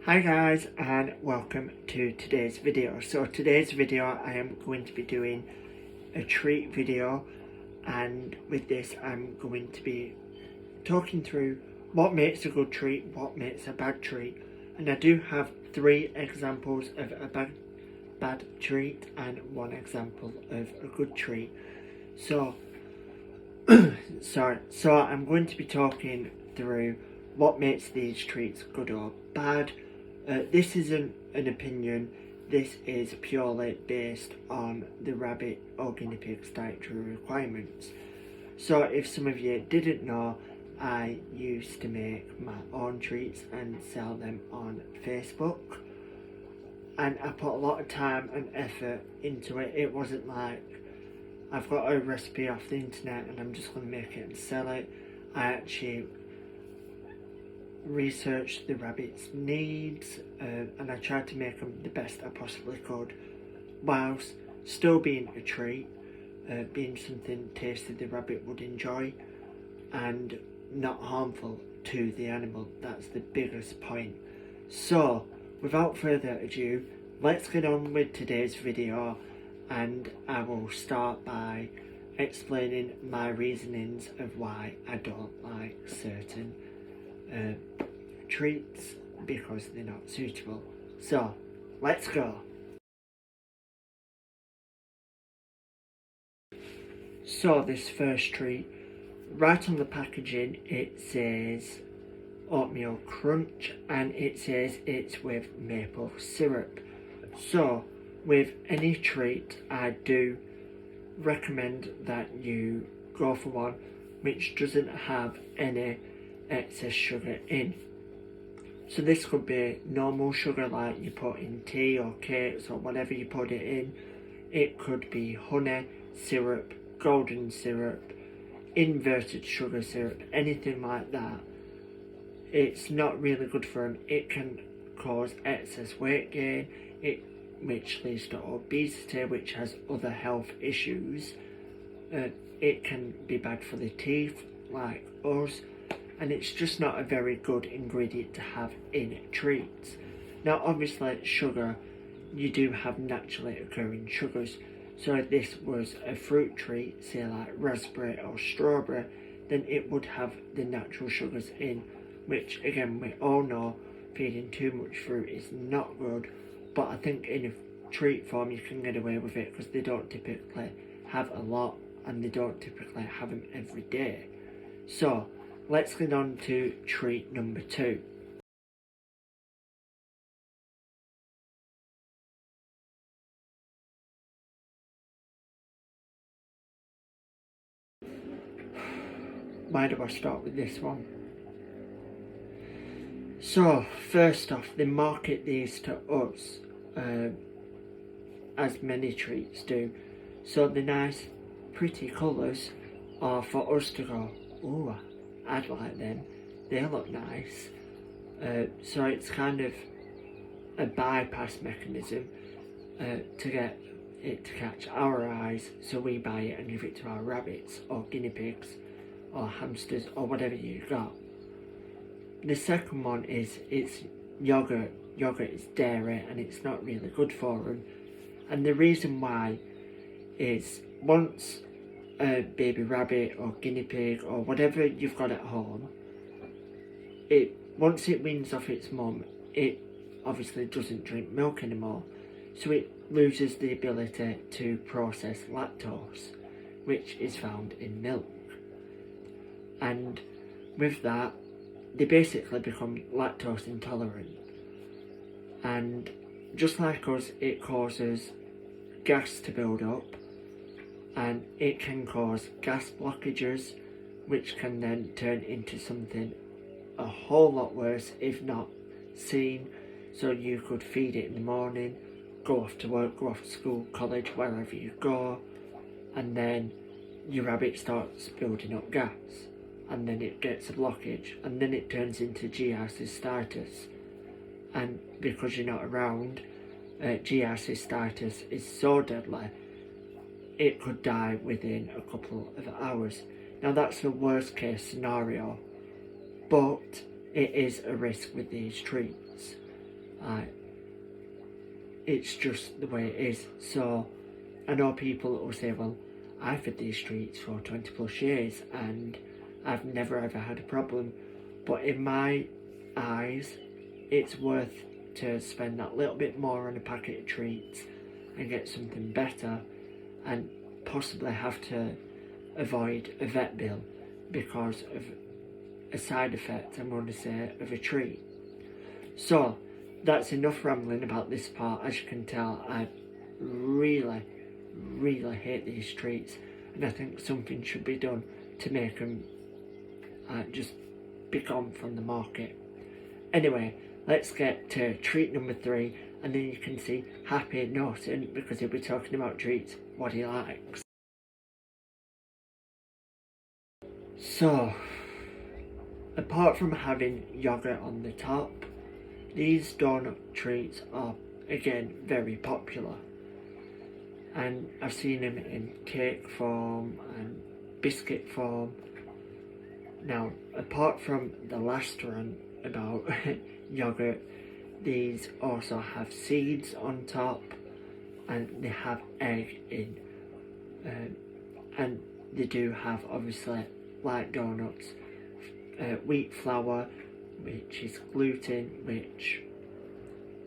Hi guys, and welcome to today's video. So today's video I am going to be doing a treat video, and with this I'm going to be talking through what makes a good treat, what makes a bad treat, and I do have 3 examples of a bad treat and 1 example of a good treat. So I'm going to be talking through what makes these treats good or bad. This isn't an opinion, this is purely based on the rabbit or guinea pig's dietary requirements. So if some of you didn't know, I used to make my own treats and sell them on Facebook, and I put a lot of time and effort into it. It wasn't like I've got a recipe off the internet and I'm just going to make it and sell it. I actually researched the rabbit's needs, and I tried to make them the best I possibly could, whilst still being a treat, being something tasty the rabbit would enjoy, and not harmful to the animal. That's the biggest point. So, without further ado, let's get on with today's video, and I will start by explaining my reasonings of why I don't like certain treats because they're not suitable. So, let's go. So this first treat, right on the packaging it says oatmeal crunch, and it says it's with maple syrup. So with any treat I do recommend that you go for one which doesn't have any excess sugar in. So this could be normal sugar like you put in tea or cakes or whatever you put it in. It could be honey, syrup, golden syrup, inverted sugar syrup, anything like that. It's not really good for them. It can cause excess weight gain, which leads to obesity, which has other health issues. It can be bad for the teeth, like us, and it's just not a very good ingredient to have in treats. Now obviously sugar, you do have naturally occurring sugars, so if this was a fruit treat, say like raspberry or strawberry, then it would have the natural sugars in, which again we all know feeding too much fruit is not good, but I think in a treat form you can get away with it because they don't typically have a lot and they don't typically have them every day. So let's get on to treat number 2. Why do I start with this one? So first off, they market these to us, as many treats do. So the nice pretty colours are for us to go, ooh, I'd like them, they look nice. So it's kind of a bypass mechanism to get it to catch our eyes, so we buy it and give it to our rabbits or guinea pigs or hamsters or whatever you got. The second one is it's yogurt. Yogurt is dairy and it's not really good for them. And the reason why is once a baby rabbit or guinea pig or whatever you've got at home, once it weans off its mum, it obviously doesn't drink milk anymore, so it loses the ability to process lactose, which is found in milk. And with that, they basically become lactose intolerant. And just like us, it causes gas to build up, and it can cause gas blockages, which can then turn into something a whole lot worse if not seen. So you could feed it in the morning, go off to work, go off to school, college, wherever you go, and then your rabbit starts building up gas, and then it gets a blockage, and then it turns into GI cystitis. And because you're not around, GI cystitis is so deadly, it could die within a couple of hours. Now that's the worst case scenario, but it is a risk with these treats. It's just the way it is. So I know people will say, well, I've fed these treats for 20 plus years and I've never ever had a problem. But in my eyes, it's worth to spend that little bit more on a packet of treats and get something better, and possibly have to avoid a vet bill because of a side effect, I'm going to say, of a treat. So that's enough rambling about this part. As you can tell, I really hate these treats, and I think something should be done to make them just be gone from the market. Anyway, let's get to treat number 3, and then you can see Happy Norton, because he'll be talking about treats, what he likes. So, apart from having yogurt on the top, these donut treats are again very popular, and I've seen them in cake form and biscuit form. Now, apart from the last one about yogurt, these also have seeds on top, and they have egg in, and they do have, obviously, like donuts, wheat flour, which is gluten, which,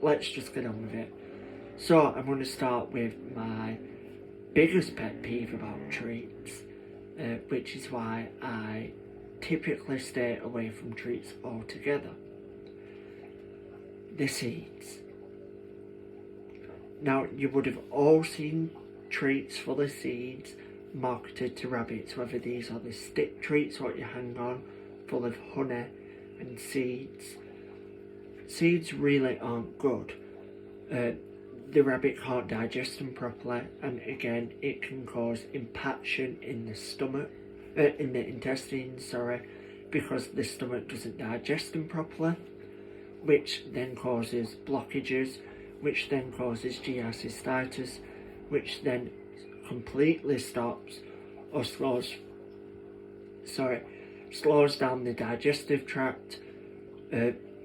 let's just get on with it. So I'm going to start with my biggest pet peeve about treats, which is why I typically stay away from treats altogether. The seeds. Now, you would have all seen treats full of seeds marketed to rabbits, whether these are the stick treats what you hang on, full of honey and seeds. Seeds really aren't good. The rabbit can't digest them properly, and again it can cause impaction in the stomach, in the intestines, because the stomach doesn't digest them properly, which then causes blockages, which then causes GI cystitis, which then completely stops or slows down the digestive tract,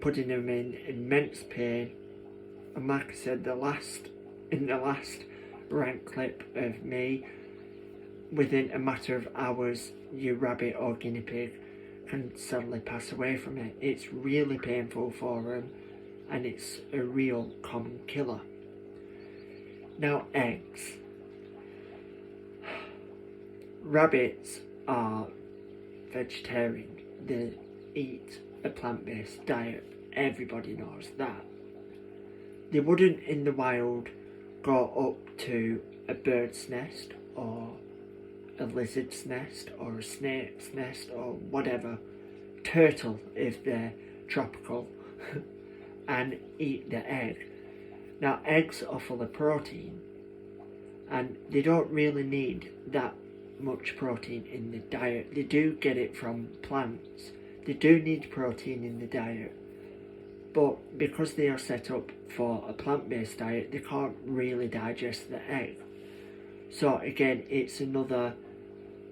putting them in immense pain. And like I said, in the last rant clip of me, within a matter of hours, your rabbit or guinea pig can suddenly pass away from it. It's really painful for them, and it's a real common killer. Now, eggs. Rabbits are vegetarian. They eat a plant-based diet. Everybody knows that. They wouldn't in the wild go up to a bird's nest or a lizard's nest or a snake's nest or whatever, turtle if they're tropical, and eat the egg. Now, eggs are full of protein, and they don't really need that much protein in the diet. They do get it from plants. They do need protein in the diet, but because they are set up for a plant-based diet, they can't really digest the egg. So again, it's another,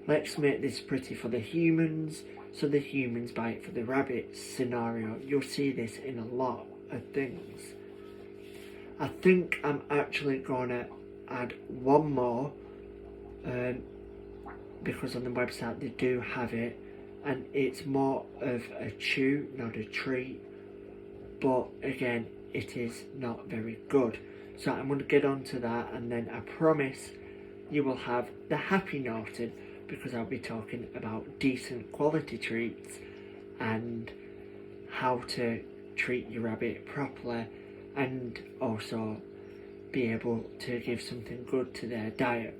let's make this pretty for the humans, so the humans buy it for the rabbits scenario. You'll see this in a lot of things. I think I'm actually gonna add one more, because on the website they do have it, and it's more of a chew, not a treat, but again, it is not very good. So I'm going to get on to that, and then I promise you will have the Happy Norton, because I'll be talking about decent quality treats and how to treat your rabbit properly, and also be able to give something good to their diet.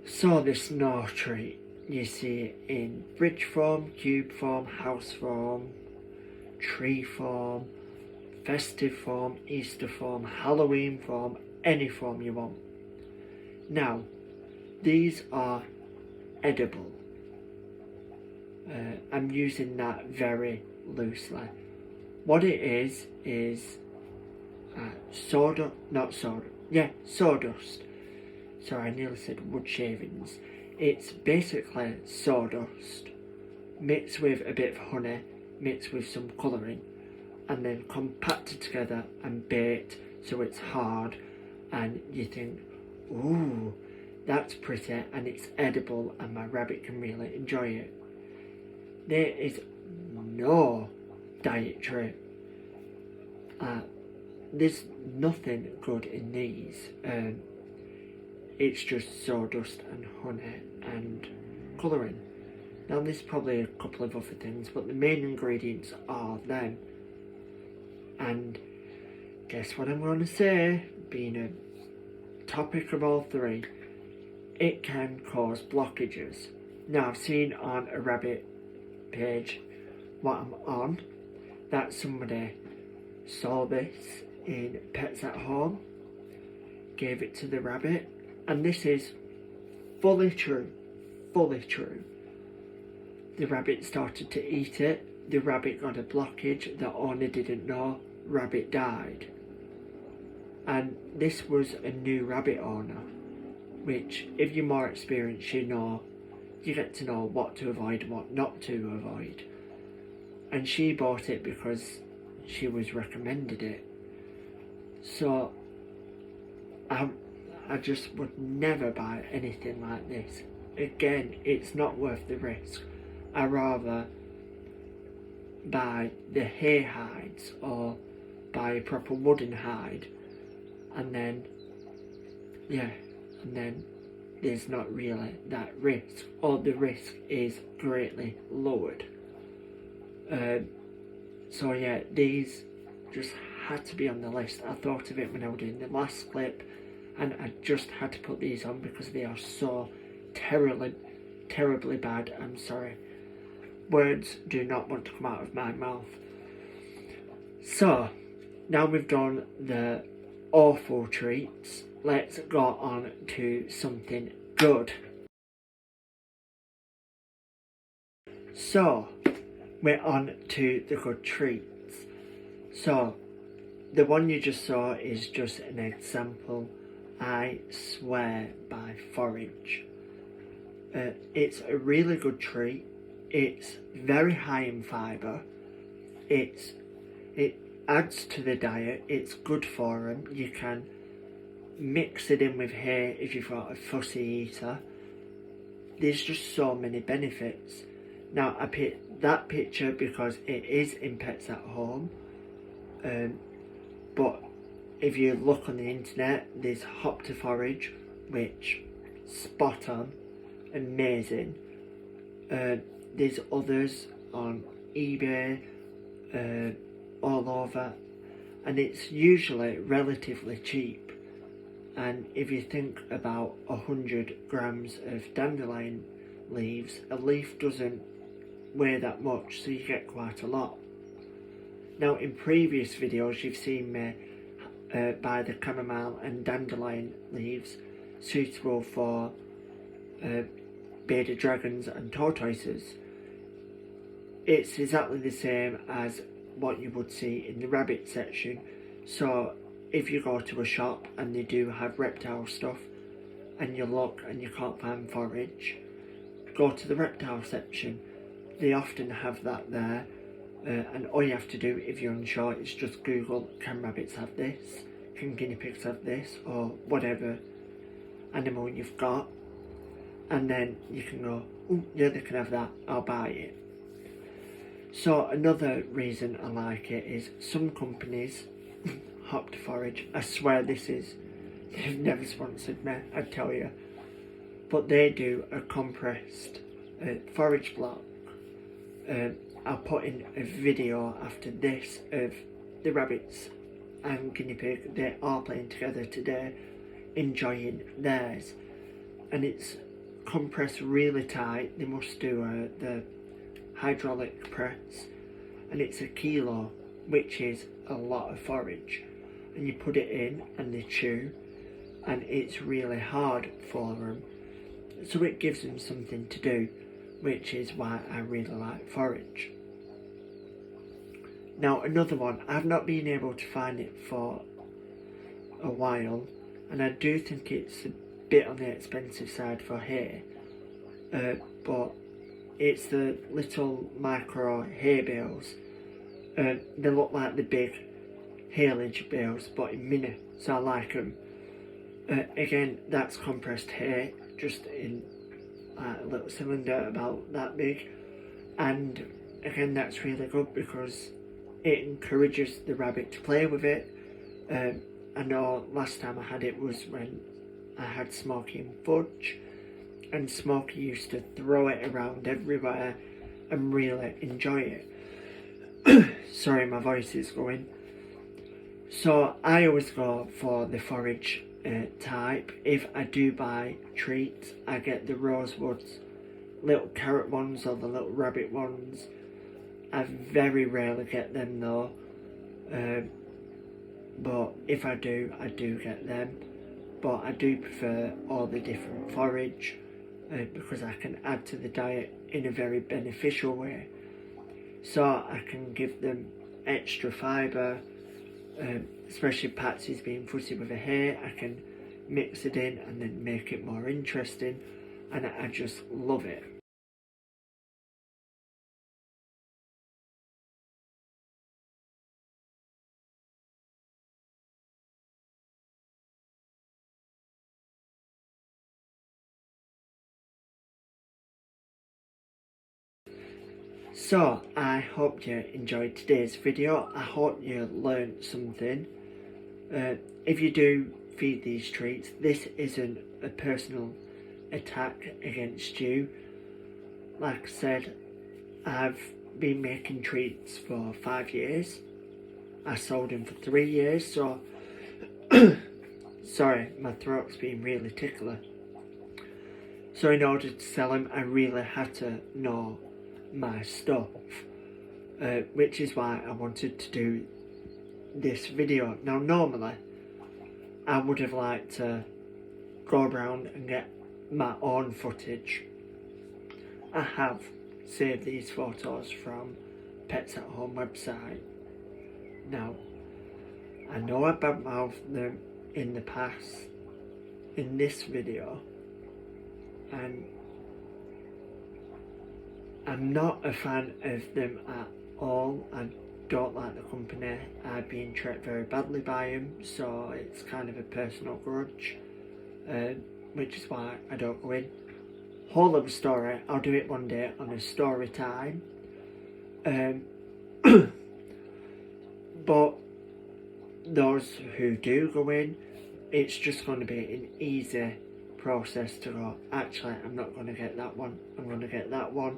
So this gnaw treat, you see it in bridge form, cube form, house form, tree form, festive form, Easter form, Halloween form, any form you want. Now, these are edible. I'm using that very loosely. What it is sawdust. Sorry, I nearly said wood shavings. It's basically sawdust mixed with a bit of honey mixed with some colouring and then compacted together and baked so it's hard, and you think, ooh, that's pretty and it's edible and my rabbit can really enjoy it. There is no dietary. There's nothing good in these. It's just sawdust and honey and colouring. Now there's probably a couple of other things, but the main ingredients are them. And guess what I'm going to say, being a topic of all three, it can cause blockages. Now I've seen on a rabbit page what I'm on, that somebody saw this in Pets at Home, gave it to the rabbit, and this is fully true. The rabbit started to eat it, the rabbit got a blockage, the owner didn't know, rabbit died. And this was a new rabbit owner, which if you're more experienced, you get to know what to avoid and what not to avoid. And she bought it because she was recommended it. So I just would never buy anything like this. Again, it's not worth the risk. I rather buy the hay hides or buy a proper wooden hide, and then there's not really that risk, or the risk is greatly lowered. So yeah, these just had to be on the list. I thought of it when I was doing the last clip, and I just had to put these on because they are so terribly bad. I'm sorry. Words do not want to come out of my mouth. So, now we've done the awful treats, let's go on to something good. So, we're on to the good treats. So, the one you just saw is just an example, I swear by forage. It's a really good treat. It's very high in fibre. It adds to the diet. It's good for them. You can mix it in with hay if you've got a fussy eater. There's just so many benefits. Now I picked that picture because it is in Pets at Home. But if you look on the internet, there's Hop to Forage, which spot on, amazing. There's others on eBay, all over, and it's usually relatively cheap. And if you think about 100 grams of dandelion leaves, a leaf doesn't weigh that much, so you get quite a lot. Now in previous videos you've seen me buy the chamomile and dandelion leaves suitable for bearded dragons and tortoises. It's exactly the same as what you would see in the rabbit section. So if you go to a shop and they do have reptile stuff and you look and you can't find forage, go to the reptile section. They often have that there, and all you have to do if you're unsure is just Google, can rabbits have this, can guinea pigs have this, or whatever animal you've got, and then you can go, oh yeah, they can have that, I'll buy it. So another reason I like it is some companies, Hop to Forage, I swear they've never sponsored me, I tell you, but they do a compressed forage block. I'll put in a video after this of the rabbits and guinea pig. They are playing together today, enjoying theirs, and it's compressed really tight. They must do the hydraulic press, and it's 1 kilo, which is a lot of forage, and you put it in and they chew, and it's really hard for them, so it gives them something to do, which is why I really like forage. Now another one, I've not been able to find it for a while, and I do think it's a bit on the expensive side for hay, but it's the little micro hay bales. They look like the big haylage bales, but in mini, so I like them. Again, that's compressed hay, just in a little cylinder about that big, and again that's really good because it encourages the rabbit to play with it. I know last time I had it was when I had Smokey and Fudge, and Smokey used to throw it around everywhere and really enjoy it. Sorry, my voice is going. So I always go for the forage type. If I do buy treats, I get the Rosewoods little carrot ones or the little rabbit ones. I very rarely get them though, but if I do get them. But I do prefer all the different forage because I can add to the diet in a very beneficial way. So I can give them extra fibre, especially Patsy's being fussy with her hair. I can mix it in and then make it more interesting, and I just love it. So I hope you enjoyed today's video. I hope you learned something. If you do feed these treats, this isn't a personal attack against you. Like I said, I've been making treats for 5 years. I sold them for 3 years, so sorry, my throat's been really tickly. So in order to sell them, I really had to know my stuff, which is why I wanted to do this video. Now normally I would have liked to go around and get my own footage. I have saved these photos from Pets at Home website. Now I know I badmouthed them in the past in this video, and I'm not a fan of them at all. I don't like the company. I've been treated very badly by them, so it's kind of a personal grudge, which is why I don't go in. Whole of the story, I'll do it one day on a story time. But those who do go in, it's just going to be an easy process to go, actually I'm not going to get that one, I'm going to get that one.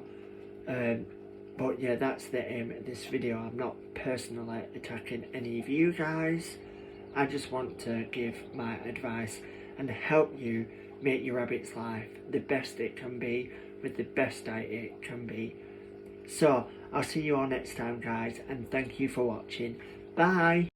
But yeah, that's the aim of this video. I'm not personally attacking any of you guys. I just want to give my advice and help you make your rabbit's life the best it can be with the best diet it can be. So I'll see you all next time guys, and thank you for watching. Bye.